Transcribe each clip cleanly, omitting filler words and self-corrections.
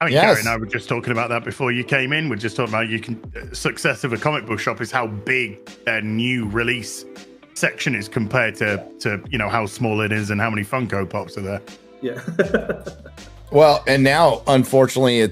I mean, Gary and I were just talking about that before you came in. We're just talking about success of a comic book shop is how big their new release section is compared to how small it is and how many Funko Pops are there. Yeah. Well, and now, unfortunately,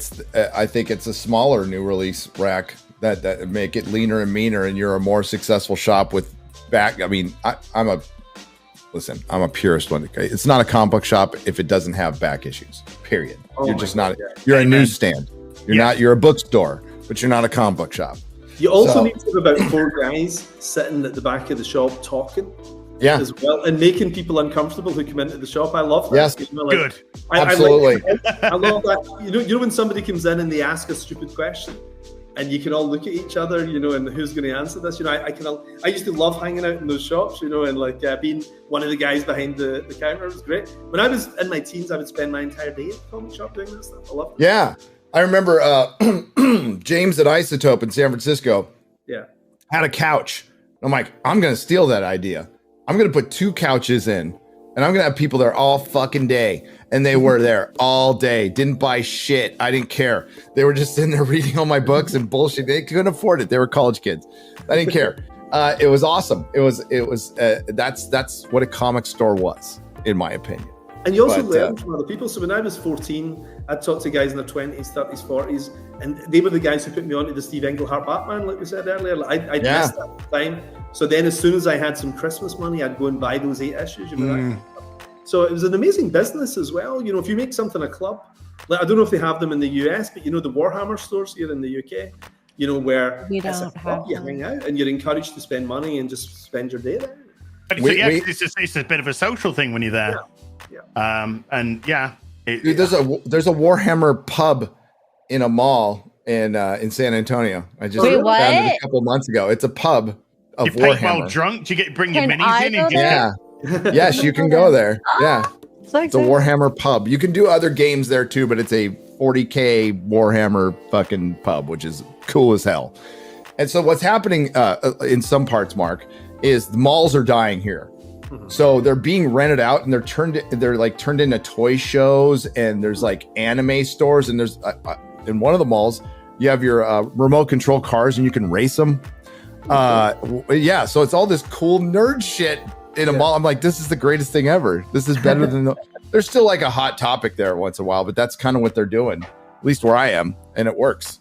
I think it's a smaller new release rack that make it leaner and meaner, and you're a more successful shop with back. I mean, I'm a purist when it's not a comic book shop if it doesn't have back issues. Period. You're just not. You're a newsstand. You're a bookstore, but you're not a comic book shop. You also need to have about 4 guys sitting at the back of the shop talking. Yeah. As well, and making people uncomfortable who come into the shop. I love that. Yes. Good. Absolutely. I love that. You know when somebody comes in and they ask a stupid question, and you can all look at each other, and who's going to answer this? I used to love hanging out in those shops, and being one of the guys behind the counter was great. When I was in my teens, I would spend my entire day at the comic shop doing that stuff. I love it. Yeah, I remember James at Isotope in San Francisco. Yeah, had a couch. I'm like, I'm going to steal that idea. I'm going to put 2 couches in, and I'm going to have people there all fucking day. And they were there all day. Didn't buy shit. I didn't care. They were just sitting there reading all my books and bullshit. They couldn't afford it. They were college kids. I didn't care. It was awesome. That's what a comic store was, in my opinion. And you also learn from other people. So when I was 14, I talked to guys in their 20s, 30s, 40s, and they were the guys who put me onto the Steve Englehart Batman, like we said earlier. I missed that at the time. So then as soon as I had some Christmas money, I'd go and buy those 8 issues. So it was an amazing business as well. If you make something a club, like I don't know if they have them in the US, but the Warhammer stores here in the UK, where as a club you hang out and you're encouraged to spend money and just spend your day there. It's a bit of a social thing when you're there. Dude, there's a Warhammer pub in a mall in San Antonio. I just found it a couple of months ago. It's a pub of Warhammer. You while drunk? Do you bring your minis in? Yeah. Yes, you can go there. Yeah. It's a Warhammer pub. You can do other games there too, but it's a 40K Warhammer fucking pub, which is cool as hell. And so what's happening in some parts, Mark, is the malls are dying here. So they're being rented out and they're turned into toy shows, and there's like anime stores, and there's in one of the malls you have your remote control cars and you can race them. So it's all this cool nerd shit in a mall. I'm like, this is the greatest thing ever. This is better than there's still like a hot topic there once in a while, but that's kind of what they're doing, at least where I am, and it works.